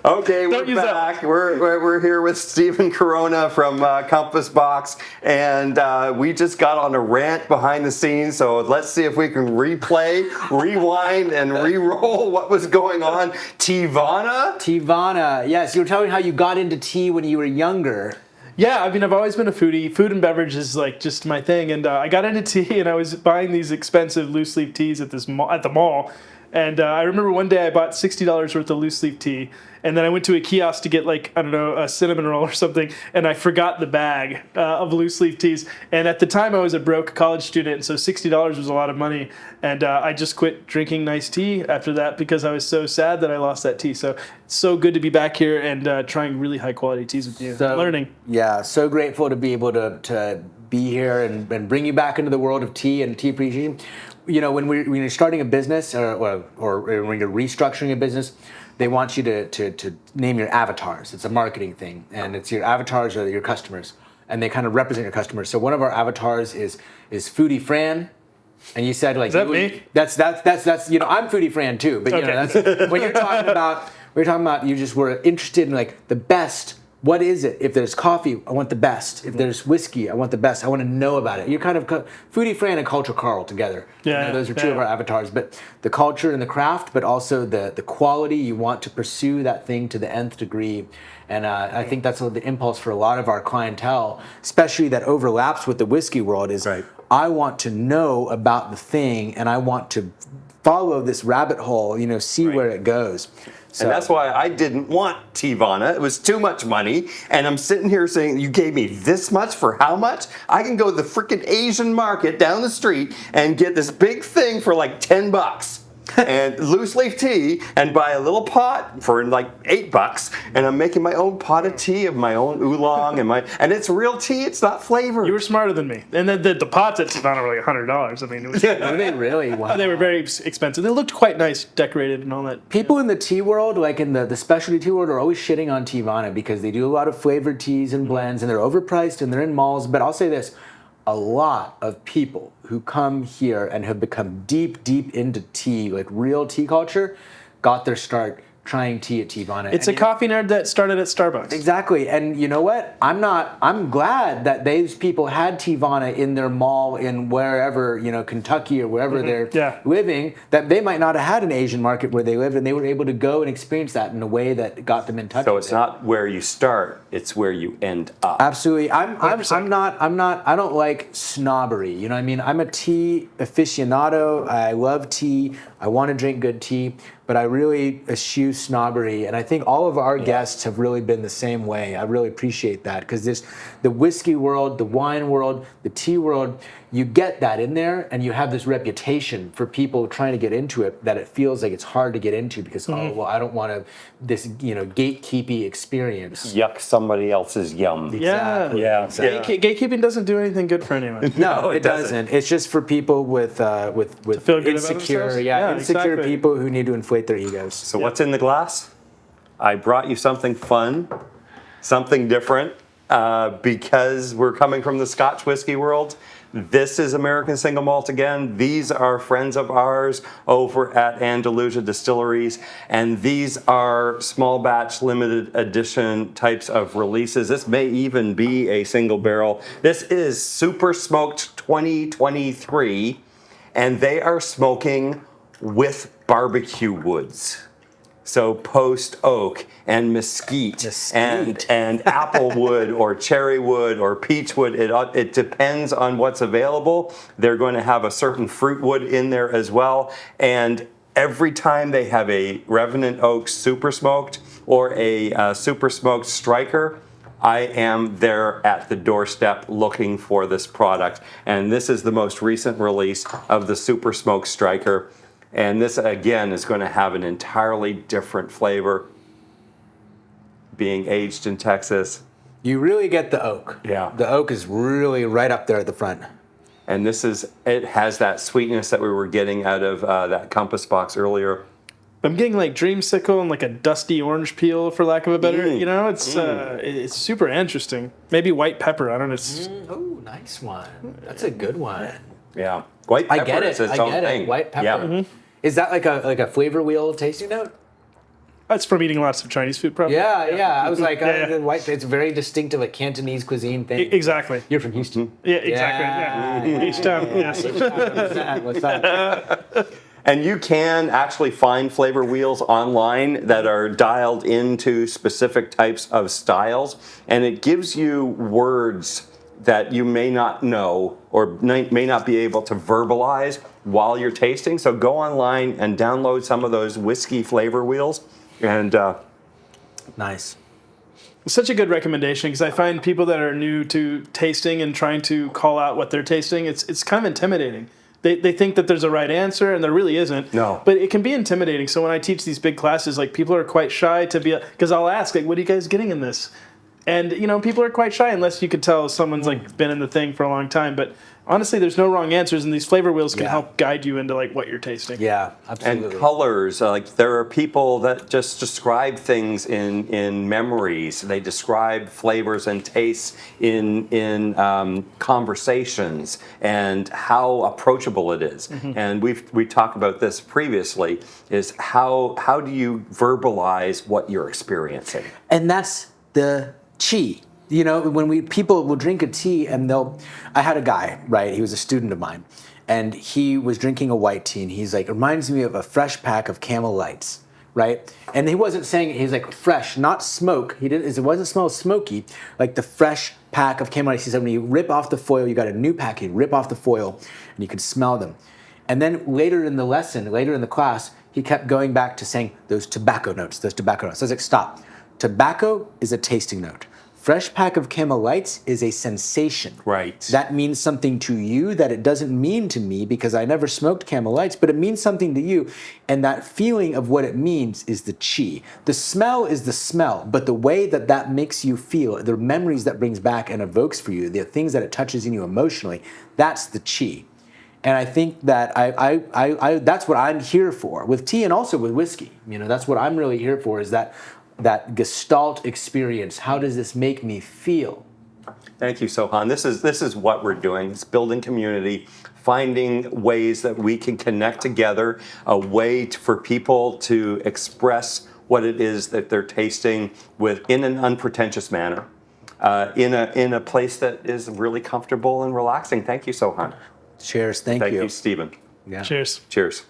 Okay, we're back. We're here with Stephen Coronna from Compass Box, and we just got on a rant behind the scenes. So let's see if we can replay, rewind, and re-roll what was going on. Teavana. Yes, you were telling me how you got into tea when you were younger. Yeah, I mean, I've always been a foodie. Food and beverage is like just my thing, and I got into tea, and I was buying these expensive loose leaf teas at the mall. And I remember one day I bought $60 worth of loose leaf tea, and then I went to a kiosk to get like, I don't know, a cinnamon roll or something, and I forgot the bag of loose leaf teas. And at the time I was a broke college student, so $60 was a lot of money. And I just quit drinking nice tea after that because I was so sad that I lost that tea. So it's so good to be back here and trying really high quality teas with you. Learning. Yeah, so grateful to be able to be here and bring you back into the world of tea and tea appreciation. You know, when you're starting a business or when you're restructuring a business, they want you to name your avatars. It's a marketing thing, and it's your avatars are your customers, and they kind of represent your customers. So one of our avatars is Foodie Fran, and you said like, is that me? That's you know, I'm Foodie Fran too, but you know, that's when you're talking about you just were interested in like the best. What is it? If there's coffee, I want the best. If there's whiskey, I want the best. I want to know about it. You're kind of Foodie Fran and Culture Carl together. Yeah, you know, those are two of our avatars. But the culture and the craft, but also the quality. You want to pursue that thing to the nth degree. And I think that's the impulse for a lot of our clientele, especially that overlaps with the whiskey world, is I want to know about the thing and I want to follow this rabbit hole, you know, see where it goes. So. And that's why I didn't want Teavana. It was too much money. And I'm sitting here saying, you gave me this much for how much? I can go to the freaking Asian market down the street and get this big thing for like $10 and loose leaf tea and buy a little pot for like $8. And I'm making my own pot of tea of my own oolong and it's real tea. It's not flavored. You were smarter than me. And then the pots at Teavana were like $100. I mean, it was, were they really? Wow. They were very expensive. They looked quite nice, decorated and all that. People in the tea world, like in the specialty tea world, are always shitting on Teavana because they do a lot of flavored teas and blends, and they're overpriced and they're in malls. But I'll say this. A lot of people who come here and have become deep into tea, like real tea culture, got their start trying tea at Teavana. It's a coffee nerd that started at Starbucks. Exactly. And you know what? I'm glad that those people had Teavana in their mall in wherever, you know, Kentucky or wherever they're living, that they might not have had an Asian market where they lived, and they were able to go and experience that in a way that got them in touch with it. So it's not where you start, it's where you end up. Absolutely. I don't like snobbery. You know what I mean? I'm a tea aficionado. I love tea. I want to drink good tea, but I really eschew snobbery, and I think all of our guests have really been the same way. I really appreciate that, because the whiskey world, the wine world, the tea world, you get that in there, and you have this reputation for people trying to get into it that it feels like it's hard to get into because I don't want this gatekeeping experience. Yuck somebody else's yum. Exactly. Yeah. Gatekeeping doesn't do anything good for anyone. No, it doesn't. It's just for people with feel good insecure, exactly. people who need to inflate their egos. So what's in the glass? I brought you something fun, something different, because we're coming from the Scotch whiskey world. This is American Single Malt again. These are friends of ours over at Andalusia Distilleries, and these are small batch limited edition types of releases. This may even be a single barrel. This is Super Smoked 2023, and they are smoking with barbecue woods. So post oak and mesquite. and applewood or cherry wood or peach wood. It depends on what's available. They're going to have a certain fruit wood in there as well. And every time they have a Revenant Oak Super Smoked or a Super Smoked Striker, I am there at the doorstep looking for this product. And this is the most recent release of the Super Smoked Striker. And this, again, is going to have an entirely different flavor, being aged in Texas. You really get the oak. Yeah. The oak is really right up there at the front. And it has that sweetness that we were getting out of that Compass Box earlier. I'm getting like dreamsicle and like a dusty orange peel, for lack of a better. It's super interesting. Maybe white pepper. I don't know. Oh, nice one. That's a good one. Yeah, white pepper is its own thing. White pepper. Yeah. Mm-hmm. Is that like a flavor wheel tasting note? That's from eating lots of Chinese food, probably. Yeah. I was like, Yeah. it's very distinctive, like Cantonese cuisine thing. Exactly. You're from Houston. Yeah, exactly. Yeah. Each time, yes. What's that? And you can actually find flavor wheels online that are dialed into specific types of styles, and it gives you words that you may not know or may not be able to verbalize while you're tasting. So go online and download some of those whiskey flavor wheels. And Nice. Such a good recommendation, because I find people that are new to tasting and trying to call out what they're tasting, it's kind of intimidating. They think that there's a right answer, and there really isn't. No. But it can be intimidating. So when I teach these big classes, like, people are quite shy to be, because I'll ask, like, what are you guys getting in this? And, people are quite shy unless you could tell someone's, like, been in the thing for a long time. But honestly, there's no wrong answers, and these flavor wheels can help guide you into, like, what you're tasting. Yeah, absolutely. And colors, like there are people that just describe things in memories. They describe flavors and tastes in conversations and how approachable it is. And we talked about this previously. Is how do you verbalize what you're experiencing? And that's the chi. When people will drink a tea and I had a guy, right? He was a student of mine, and he was drinking a white tea, and he's like, it reminds me of a fresh pack of Camel Lights, right? And he wasn't saying it, he's like fresh, not smoke. It wasn't smell smoky, like the fresh pack of Camel Lights. He said, when you rip off the foil, you got a new pack, you rip off the foil, and you can smell them. And then later in the class, he kept going back to saying those tobacco notes. So I was like, stop. Tobacco is a tasting note. Fresh pack of Camel Lights is a sensation. Right. That means something to you that it doesn't mean to me, because I never smoked Camel Lights, but it means something to you. And that feeling of what it means is the chi. The smell is the smell, but the way that makes you feel, the memories that brings back and evokes for you, the things that it touches in you emotionally, that's the chi. And I think that I that's what I'm here for with tea and also with whiskey. That's what I'm really here for, is that gestalt experience. How does this make me feel? Thank you, Sohan. This is what we're doing. It's building community, finding ways that we can connect together, a way for people to express what it is that they're tasting in an unpretentious manner, in a place that is really comfortable and relaxing. Thank you, Sohan. Cheers. Thank you. Thank you, Stephen. Yeah. Cheers. Cheers.